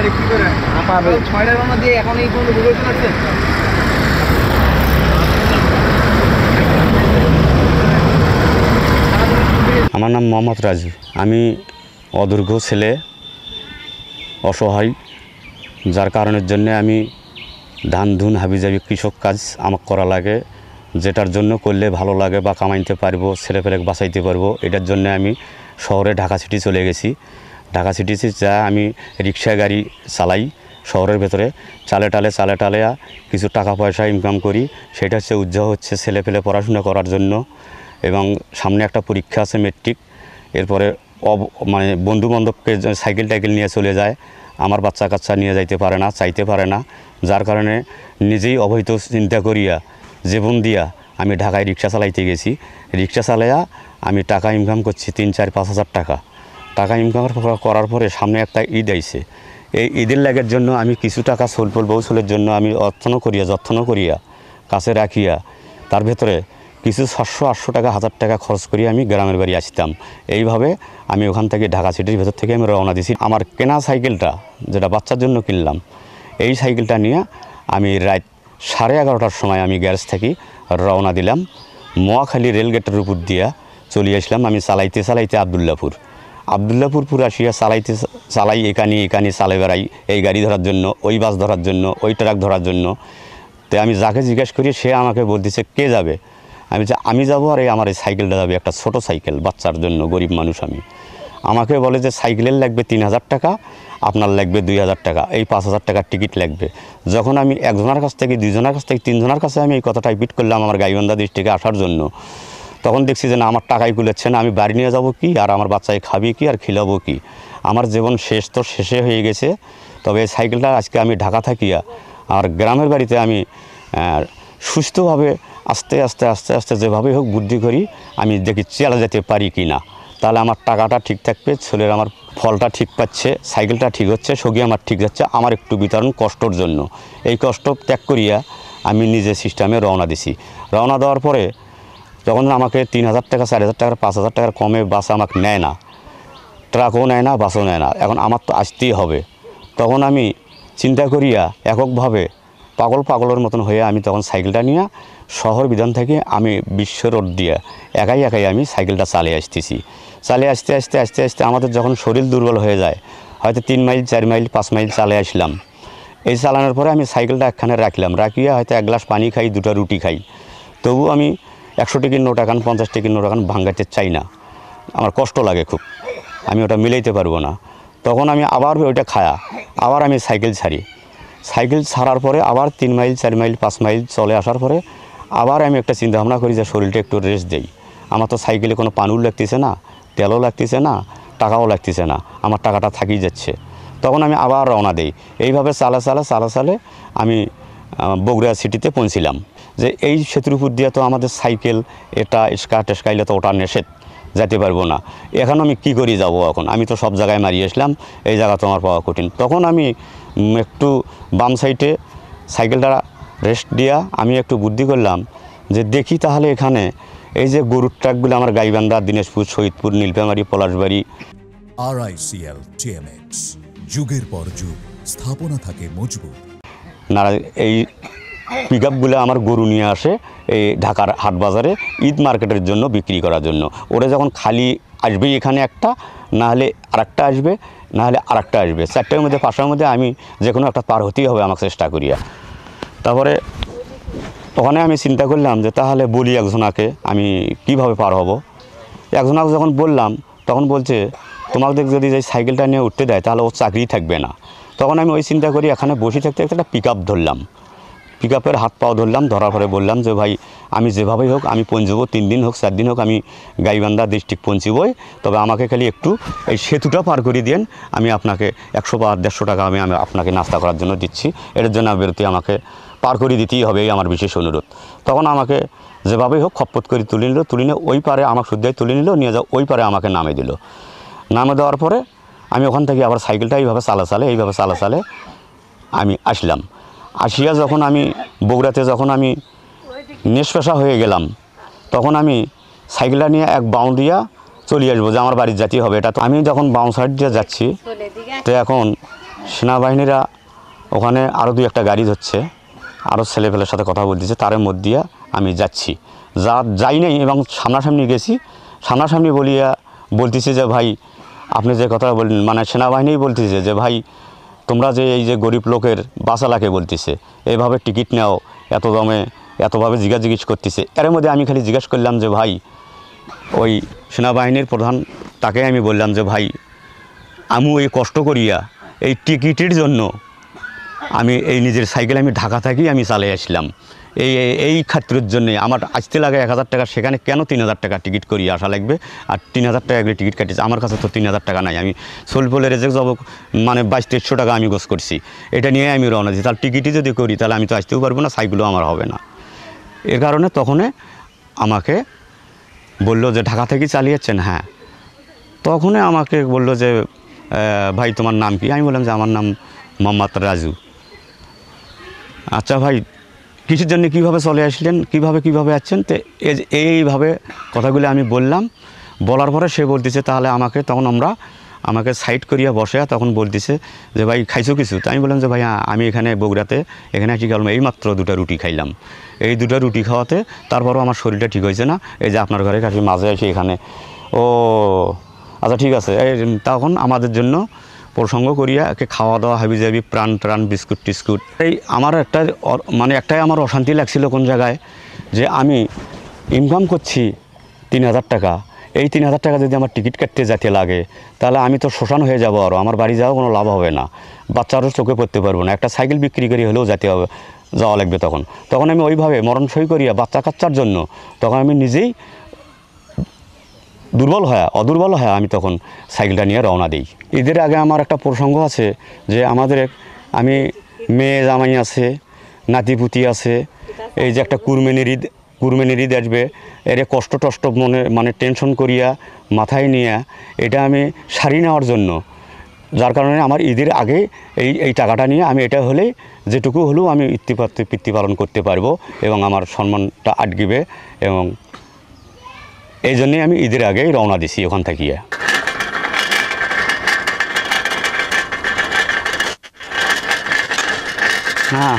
আমার নাম মোহাম্মদ রাজু। আমি অদূর্ঘ ছেলে, অসহায়, যার কারণের জন্য আমি ধান ধুন হাবিজাবি কৃষক কাজ আমার করা লাগে, যেটার জন্য করলে ভালো লাগে বা কামাইতে পারবো, ছেলেপেলে বাঁচাইতে পারবো, এটার জন্য আমি শহরে ঢাকা সিটি চলে গেছি। ঢাকা সিটিতে যা আমি রিক্সা গাড়ি চালাই শহরের ভেতরে, চালে টালে কিছু টাকা পয়সা ইনকাম করি। সেটা হচ্ছে উৎসাহ হচ্ছে ছেলেপেলে পড়াশোনা করার জন্য, এবং সামনে একটা পরীক্ষা আছে মেট্রিক। এরপরে মানে বন্ধুবান্ধবকে সাইকেল টাইকেল নিয়ে চলে যায়, আমার বাচ্চা কাচ্চা নিয়ে যাইতে পারে না, চাইতে পারে না, যার কারণে নিজেই অবৈধ চিন্তা করিয়া জীবন দিয়া আমি ঢাকায় রিক্সা চালাইতে গেছি। রিক্সা চালাইয়া আমি টাকা ইনকাম করছি 3-4-5 হাজার টাকা ইনকাম করার পরে সামনে একটা ঈদ আইছে। এই ঈদের লাগের জন্য আমি কিছু টাকা সোলপোল বৌসলের জন্য আমি যত্ন করিয়া কাছে রাখিয়া তার ভেতরে কিছু 700-800 টাকা 1000 টাকা খরচ করিয়া আমি গ্রামের বাড়ি আসতাম। এইভাবে আমি ওখান থেকে ঢাকা সিটির ভেতর থেকে আমি রওনা দিছি। আমার কেনা সাইকেলটা, যেটা বাচ্চার জন্য কিনলাম, এই সাইকেলটা নিয়ে আমি রাত 11:30টার সময় আমি গ্যারেজ থেকে রওনা দিলাম। মোয়াখালী রেলগেটের উপর দিয়া চলে আসলাম। আমি চালাইতে আবদুল্লাপুর পুরা আসিয়া চালাই এখানে চালে বেড়াই, এই গাড়ি ধরার জন্য, ওই বাস ধরার জন্য, ওই ট্রাক ধরার জন্য। তো আমি যাকে জিজ্ঞেস করি সে আমাকে বলতেছে কে যাবে। আমি যাবো, আর আমার এই সাইকেলটা যাবে, একটা ছোটো সাইকেল, বাচ্চার জন্য, গরিব মানুষ আমি। আমাকে বলে যে সাইকেলের লাগবে 3000 টাকা, আপনার লাগবে 2000 টাকা, এই 5000 টাকার টিকিট লাগবে। যখন আমি একজনের কাছ থেকে, দুইজনের কাছ থেকে, তিনজনের কাছে আমি এই কথাটা রিপিট করলাম আমার গাইবান্ধা ডিস্ট্রিক্টে আসার জন্য, তখন দেখছি যে না, আমার টাকাই কুলাচ্ছে না, আমি বাড়ি নিয়ে যাব কি, আর আমার বাচ্চায় খাবি কি, আর খিলাবো কি। আমার জীবন শেষে হয়ে গেছে। তবে এই সাইকেলটা আজকে আমি ঢাকা থাকিয়া আর গ্রামের বাড়িতে আমি সুস্থভাবে আস্তে আস্তে যেভাবেই হোক বুদ্ধি করি আমি দেখি চালা যেতে পারি কি না, তাহলে আমার টাকাটা ঠিক থাকবে, ছেলের আমার ফলটা ঠিক পাচ্ছে, সাইকেলটা ঠিক হচ্ছে, সগি আমার ঠিক যাচ্ছে, আমার একটু বিতরণ কষ্টর জন্য। এই কষ্ট ত্যাগ করিয়া আমি নিজের সিস্টেমে রওনা দিছি। রওনা দেওয়ার পরে যখন আমাকে 3000 টাকা, 4000 টাকার, 5000 টাকার কমে বাস আমাকে নেয় না, ট্রাকও নেয় না, বাসও নেয় না, এখন আমার তো আসতেই হবে। তখন আমি চিন্তা করিয়া এককভাবে পাগলের মতন হয়ে আমি তখন সাইকেলটা নিয়ে শহর বিধান থেকে আমি বিশ্ব রোড দিয়ে একাই আমি সাইকেলটা চালিয়ে আসতেছি। চালিয়ে আস্তে আমাদের যখন শরীর দুর্বল হয়ে যায়, হয়তো 3 মাইল 4 মাইল 5 মাইল চালিয়ে আসলাম। এই চালানোর পরে আমি সাইকেলটা একখানে রাখিয়া হয়তো 1 গ্লাস পানি খাই, 2টা রুটি খাই। তবু আমি 100 টাকার নোট এখন 50 টাকার নোট এখন ভাঙাতে চাই না, আমার কষ্ট লাগে খুব, আমি ওটা মিলাইতে পারবো না। তখন আমি আবার ওইটা খায়া আবার আমি সাইকেল ছাড়ার পরে আবার 3 মাইল 4 মাইল 5 মাইল চলে আসার পরে আবার আমি একটা চিন্তা ভাবনা করি যে শরীরটা একটু রেস্ট দেই। আমার তো সাইকেলে কোনো পানিও লাগতেছে না, তেলও লাগতেছে না, টাকাও লাগতেছে না, আমার টাকাটা থাকি যাচ্ছে। তখন আমি আবার রওনা দেই। এইভাবে চালা আমি বগুড়া সিটিতে পৌঁছিলাম। যে এই সেতুর উপর দিয়ে তো আমাদের সাইকেল এটা টেস্কাইলে তো ওটা নিষেধ, যেতে পারবো না। এখন আমি কি করি যাব, এখন আমি তো সব জায়গায় মারিয়ে আসলাম, এই জায়গা তো আমার পাওয়া কঠিন। তখন আমি একটু বাম সাইডে সাইকেলটা রেস্ট দিয়া আমি একটু বুদ্ধি করলাম যে দেখি তাহলে এখানে এই যে গরুর ট্রাকগুলো আমার গাইবান্ধা, দিনাজপুর, শহীদপুর, নীলফামারী, পলাশবাড়ি। RICL TMX, যুগের পর যুগ স্থাপনা থাকে মজবুত। না, এই পিক আপগুলো আমার গরু নিয়ে আসে এই ঢাকার হাট বাজারে ঈদ মার্কেটের জন্য বিক্রি করার জন্য। ওরা যখন খালি আসবে এখানে একটা, না হলে আরেকটা আসবে, না হলে আরেকটা আসবে, 4টার মধ্যে 5টার মধ্যে আমি যে কোনো একটা পার হতেই হবে আমাকে চেষ্টা করিয়া। তারপরে ওখানে আমি চিন্তা করলাম যে তাহলে বলি একজনাকে আমি কিভাবে পার হব। একজনাকে যখন বললাম তখন বলছে তোমাদের যদি যে সাইকেলটা নিয়ে উঠতে দেয় তাহলে ও চাকরি থাকবে না। তখন আমি ওই চিন্তা করি এখানে বসে থাকতে একটা পিক আপ ধরলাম, পিক আপের হাত পাও ধরলাম, ধরার পরে বললাম যে ভাই আমি যেভাবেই হোক আমি পৌঁছবো, 3 দিন হোক 4 দিন হোক আমি গাইবান্ধা ডিস্ট্রিক্ট পৌঁছবই, তবে আমাকে খালি একটু এই সেতুটা পার করে দিন, আমি আপনাকে 100 বা 150 টাকা আমি আপনাকে নাস্তা করার জন্য দিচ্ছি, এটার জন্য বেরোতে আমাকে পার করে দিতেই হবে, এই আমার বিশেষ অনুরোধ। তখন আমাকে যেভাবেই হোক খপ্পত করে তুলে নিয়ে ওই পারে আমাকে শুদ্ধায় তুলে নিয়ে যাও, ওই পারে আমাকে নামে দিল। নামে দেওয়ার পরে আমি ওখান থেকে আবার সাইকেলটা এইভাবে চালা আমি আসলাম। আসিয়া যখন আমি বগুড়াতে যখন আমি নিষ্পেষা হয়ে গেলাম, তখন আমি সাইকেলটা নিয়ে এক বাউন দিয়া চলে আসবো যে আমার বাড়ির জাতি হবে। এটা তো আমি যখন বাউন সাইড দিয়ে যাচ্ছি, তো এখন সেনাবাহিনীরা ওখানে আরও 2-1টা গাড়ি ধরছে, আরও ছেলেপেলের সাথে কথা বলতেছে, তার মধ্যে আমি যাচ্ছি, যাই নাই এবং সামনাসামনি গেছি। সামনাসামনি বলতেছে যে ভাই আপনি যে কথা বললেন, মানে সেনাবাহিনী বলতেছে যে ভাই তোমরা যে এই যে গরিব লোকের বাঁচালাকে বলতেছে, এইভাবে টিকিট নাও, এত দামে এতভাবে জিজ্ঞেস করতেছে। এর মধ্যে আমি খালি জিজ্ঞেস করলাম যে ভাই, ওই সেনাবাহিনীর প্রধান তাকে আমি বললাম যে ভাই আমি এই কষ্ট করিয়া এই টিকিটের জন্য আমি এই নিজের সাইকেল আমি ঢাকা থেকেই আমি চালিয়ে আসলাম, এই খাতিরের জন্যে আমার আসতে লাগে 1000 টাকা, সেখানে কেন 3000 টাকা টিকিট করিয়ে আসা লাগবে? আর 3000 টাকা এগুলো টিকিট কাটিয়েছে, আমার কাছে তো 3000 টাকা নাই। আমি সোলপোলে রেজেক্ট যাব, মানে 2200-2300 টাকা আমি গোছ করছি, এটা নিয়ে আমি রওনা দিই। তাহলে টিকিটই যদি করি তাহলে আমি তো আসতেও পারবো না, সাইকেলও আমার হবে না। এর কারণে তখন আমাকে বললো যে ঢাকা থেকেই চালিয়েছেন? হ্যাঁ। তখনই আমাকে বললো যে ভাই তোমার নাম কি? আমি বললাম যে আমার নাম মোহাম্মদ রাজু। আচ্ছা ভাই কিসের জন্য কীভাবে চলে আসলেন, কীভাবে আসছেন? তো এইভাবে কথাগুলো আমি বললাম। বলার পরে সে বলতেছে তাহলে আমাকে সাইড করিয়া বসে তখন বলতেছে যে ভাই খাইছো কিছু? তো আমি বললাম যে ভাই আমি এখানে বগুড়াতে এখানে কি গেলাম, এই মাত্র 2টা রুটি খাইলাম। এই 2টা রুটি খাওয়াতে তারপরও আমার শরীরটা ঠিক হয়েছে না। এই যে আপনার ঘরে কাছে মাঝে এসে এখানে, ও আচ্ছা ঠিক আছে। তখন আমাদের জন্য প্রসঙ্গ করিয়া একে খাওয়া দাওয়া হাবিজাবি প্রাণ বিস্কুট টিস্কুট। আমার একটাই আমার অশান্তি লাগছিল কোন জায়গায়, যে আমি ইনকাম করছি 3000 টাকা, এই 3000 টাকা যদি আমার টিকিট কাটতে যেতে লাগে তাহলে আমি তো শোষণ হয়ে যাবো, আরও আমার বাড়ি যাওয়া কোনো লাভ হবে না, বাচ্চারও চোখে পড়তে পারবো না, একটা সাইকেল বিক্রি করে হলেও যাওয়া লাগবে। তখন আমি ওইভাবে মরণসই করিয়া বাচ্চা কাচ্চার জন্য তখন আমি নিজেই অদুর্বল হয় আমি তখন সাইকেলটা নিয়ে রওনা দিই। ঈদের আগে আমার একটা প্রসঙ্গ আছে যে আমি মেয়ে জামাই আছে, নাতিপুতি আছে, এই যে একটা কুরবানির ঈদ আসবে, এর কষ্ট মানে টেনশন করিয়া মাথায় নিয়ে এটা আমি সারি নেওয়ার জন্য, যার কারণে আমার ঈদের আগে এই টাকাটা নিয়ে আমি এটা হলেই যেটুকু হলেও আমি পিতৃ পালন করতে পারবো এবং আমার সম্মানটা আটকিবে, এবং এই জন্যই আমি ঈদের আগেই রওনা দিছি ওখান থেকে। হ্যাঁ।